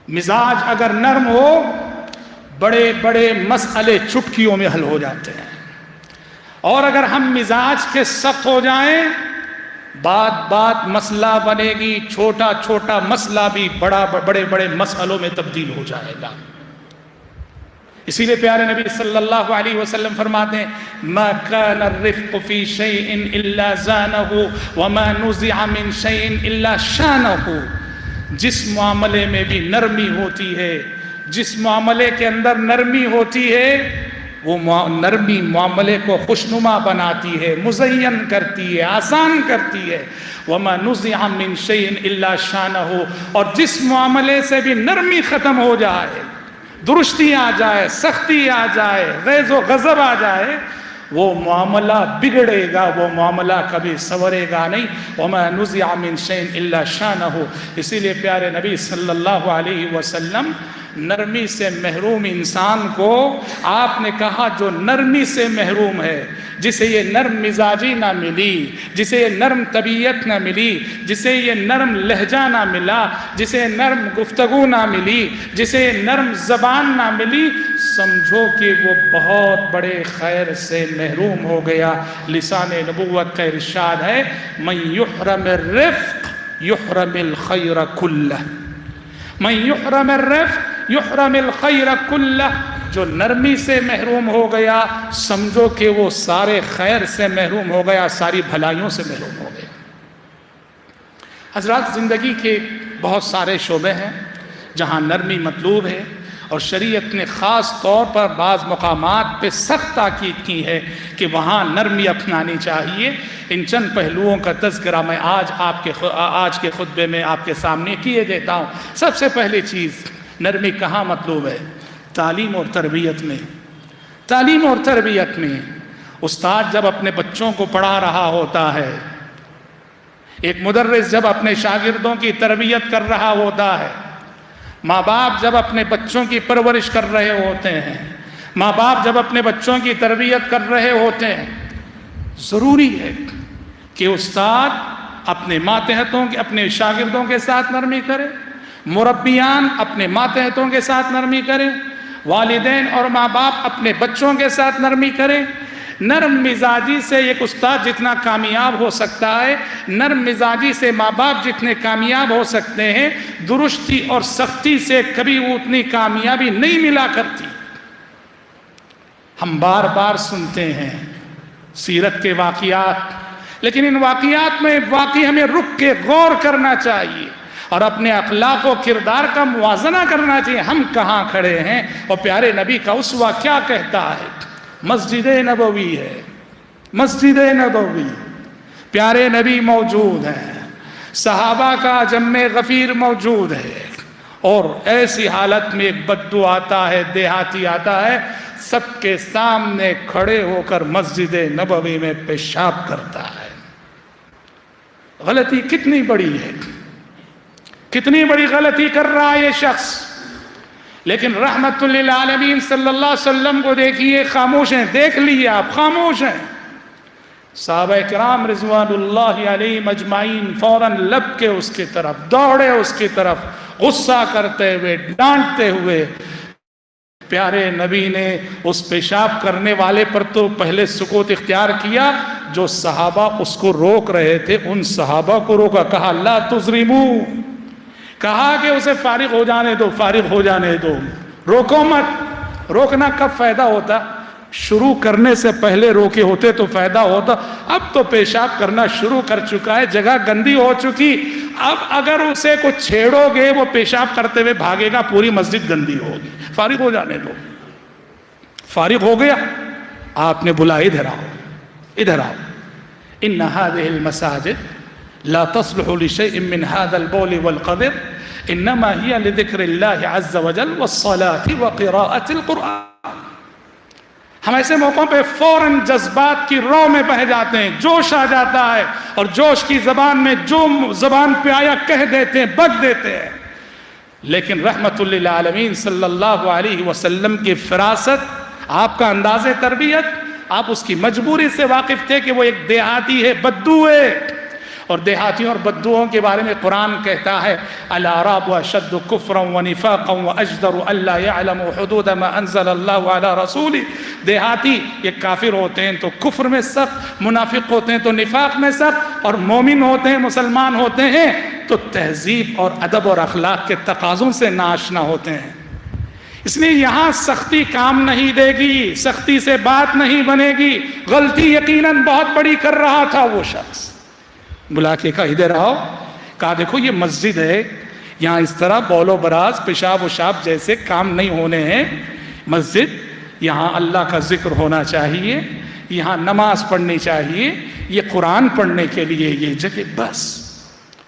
مزاج اگر نرم ہو بڑے بڑے مسئلے چٹکیوں میں حل ہو جاتے ہیں، اور اگر ہم مزاج کے سخت ہو جائیں بات بات مسئلہ بنے گی، چھوٹا چھوٹا مسئلہ بھی بڑے بڑے مسئلوں میں تبدیل ہو جائے گا۔ اسی لیے پیارے نبی صلی اللہ علیہ وسلم فرماتے ہیں ما كان الرفق في شيء الا زانه وما نزع من شيء الا شانه۔ جس معاملے میں بھی نرمی ہوتی ہے، جس معاملے کے اندر نرمی ہوتی ہے، وہ نرمی معاملے کو خوشنما بناتی ہے، مزین کرتی ہے، آسان کرتی ہے۔ وما نزع من شيء الا شانه، اور جس معاملے سے بھی نرمی ختم ہو جائے، درستی آ جائے، سختی آ جائے، غیظ و غضب آ جائے، وہ معاملہ بگڑے گا، وہ معاملہ کبھی سنورے گا نہیں۔ وما نزع من شيء الا شانه۔ اسی لیے پیارے نبی صلی اللہ علیہ وسلم نرمی سے محروم انسان کو آپ نے کہا جو نرمی سے محروم ہے، جسے یہ نرم مزاجی نہ ملی، جسے یہ نرم طبیعت نہ ملی، جسے یہ نرم لہجہ نہ ملا، جسے نرم گفتگو نہ ملی، جسے نرم زبان نہ ملی، سمجھو کہ وہ بہت بڑے خیر سے محروم ہو گیا۔ لسان نبوت کا ارشاد ہے من یحرم الرفق یحرم الخیر کلہ، من یحرم الرفق یحرم الخیر کلہ۔ جو نرمی سے محروم ہو گیا سمجھو کہ وہ سارے خیر سے محروم ہو گیا، ساری بھلائیوں سے محروم ہو گیا۔ حضرات، زندگی کے بہت سارے شعبے ہیں جہاں نرمی مطلوب ہے، اور شریعت نے خاص طور پر بعض مقامات پہ سخت تاکید کی ہے کہ وہاں نرمی اپنانی چاہیے۔ ان چند پہلوؤں کا تذکرہ میں آج کے خطبے میں آپ کے سامنے کیے دیتا ہوں۔ سب سے پہلی چیز، نرمی کہاں مطلوب ہے؟ تعلیم اور تربیت میں۔ تعلیم اور تربیت میں استاد جب اپنے بچوں کو پڑھا رہا ہوتا ہے، ایک مدرس جب اپنے شاگردوں کی تربیت کر رہا ہوتا ہے، ماں باپ جب اپنے بچوں کی پرورش کر رہے ہوتے ہیں، ماں باپ جب اپنے بچوں کی تربیت کر رہے ہوتے ہیں، ضروری ہے کہ استاد اپنے ماتحتوں کے اپنے شاگردوں کے ساتھ نرمی کرے، مربیان اپنے ماتحتوں کے ساتھ نرمی کریں، والدین اور ماں باپ اپنے بچوں کے ساتھ نرمی کریں۔ نرم مزاجی سے ایک استاد جتنا کامیاب ہو سکتا ہے، نرم مزاجی سے ماں باپ جتنے کامیاب ہو سکتے ہیں، درستی اور سختی سے کبھی وہ اتنی کامیابی نہیں ملا کرتی۔ ہم بار بار سنتے ہیں سیرت کے واقعات، لیکن ان واقعات میں واقعی ہمیں رک کے غور کرنا چاہیے اور اپنے اخلاق و کردار کا موازنہ کرنا چاہیے۔ ہم کہاں کھڑے ہیں اور پیارے نبی کا اسوہ کیا کہتا ہے؟ مسجد نبوی ہے، مسجد نبوی، پیارے نبی موجود ہیں، صحابہ کا جمع غفیر موجود ہے، اور ایسی حالت میں ایک بدو آتا ہے، دیہاتی آتا ہے، سب کے سامنے کھڑے ہو کر مسجد نبوی میں پیشاب کرتا ہے۔ غلطی کتنی بڑی ہے، کتنی بڑی غلطی کر رہا ہے یہ شخص، لیکن رحمت للعالمین صلی اللہ علیہ وسلم کو دیکھیے، خاموش ہیں۔ دیکھ لیے آپ، خاموش ہیں۔ صحابہ کرام رضوان اللہ علیہم اجمعین فوراً لب کے اس کی طرف دوڑے، اس کی طرف غصہ کرتے ہوئے، ڈانٹتے ہوئے۔ پیارے نبی نے اس پیشاب کرنے والے پر تو پہلے سکوت اختیار کیا، جو صحابہ اس کو روک رہے تھے ان صحابہ کو روکا، کہا لا تظلموا، کہا کہ اسے فارغ ہو جانے دو، فارغ ہو جانے دو، روکو مت۔ روکنا کب فائدہ ہوتا؟ شروع کرنے سے پہلے روکے ہوتے تو فائدہ ہوتا۔ اب تو پیشاب کرنا شروع کر چکا ہے، جگہ گندی ہو چکی، اب اگر اسے کچھ چھیڑو گے وہ پیشاب کرتے ہوئے بھاگے گا، پوری مسجد گندی ہوگی، فارغ ہو جانے دو۔ فارغ ہو گیا، آپ نے بلا ادھر آؤ، ادھر آؤ، ان هذه المساجد لا تصلح لشيء من هذا البول والقدر انما هي لذكر الله عز وجل والصلاة وقراءة القرآن۔ ہم ایسے موقعوں پہ فوراً جذبات کی رو میں بہہ جاتے ہیں، جوش آ جاتا ہے، اور جوش کی زبان میں جو زبان پہ آیا کہہ دیتے ہیں، بک دیتے ہیں۔ لیکن رحمت للعالمین صلی اللہ علیہ وسلم کی فراست، آپ کا انداز تربیت، آپ اس کی مجبوری سے واقف تھے کہ وہ ایک دیہاتی ہے، بدو ہے، اور دیہاتیوں اور بدوؤں کے بارے میں قرآن کہتا ہے الاعراب اشد کفرا ونفاقا واجدر الا يعلموا حدود ما انزل الله على رسوله. دیہاتی یہ کافر ہوتے ہیں تو کفر میں سخت، منافق ہوتے ہیں تو نفاق میں سخت، اور مومن ہوتے ہیں، مسلمان ہوتے ہیں تو تہذیب اور ادب اور اخلاق کے تقاضوں سے ناآشنا ہوتے ہیں. اس لیے یہاں سختی کام نہیں دے گی، سختی سے بات نہیں بنے گی. غلطی یقیناً بہت بڑی کر رہا تھا وہ شخص، بلا کے کہا ادھر آؤ، کہا دیکھو یہ مسجد ہے، یہاں اس طرح بول و براز، پیشاب و شاب جیسے کام نہیں ہونے ہیں. مسجد، یہاں اللہ کا ذکر ہونا چاہیے، یہاں نماز پڑھنی چاہیے، یہ قرآن پڑھنے کے لیے یہ جگہ. بس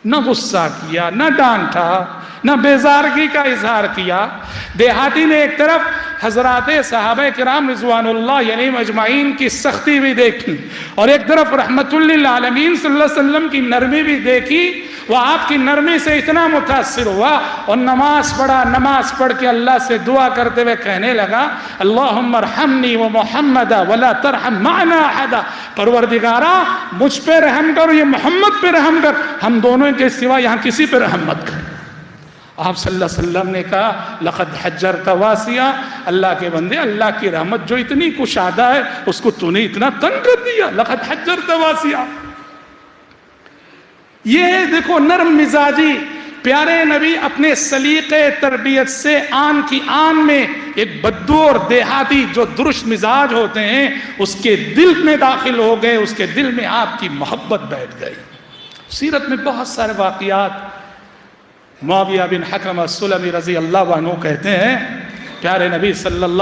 نہ غصہ کیا، نہ ڈانٹا، نہ بیزارگی کا اظہار کیا. دیہاتی نے ایک طرف حضرات صحابہ کرام رضوان اللہ علیہم اجمعین کی سختی بھی دیکھی، اور ایک طرف رحمت للعالمین صلی اللہ علیہ وسلم کی نرمی بھی دیکھی. وہ آپ کی نرمی سے اتنا متاثر ہوا اور نماز پڑھا. نماز پڑھ کے اللہ سے دعا کرتے ہوئے کہنے لگا اللہم ارحمنی و محمد ولا ترحم معنا احدا. پروردگارا مجھ پہ رحم کر، یہ محمد پہ رحم کر، ہم دونوں کے سوا یہاں کسی پہ رحم مت کر. آپ صلی اللہ علیہ وسلم نے کہا لقد حجرت واسعا، اللہ کے بندے، اللہ کی رحمت جو اتنی کشادہ ہے اس کو تو نے اتنا تنگ کر دیا. لقد حجرت واسعا. یہ دیکھو نرم مزاجی پیارے نبی اپنے سلیقے تربیت سے آن کی آن میں ایک بدو اور دیہاتی جو درست مزاج ہوتے ہیں اس کے دل میں داخل ہو گئے، اس کے دل میں آپ کی محبت بیٹھ گئی. سیرت میں بہت سارے واقعات. معاویہ بن حکم السلمی رضی اللہ عنہ کہتے ہیں پیارے نبی صلی اللہ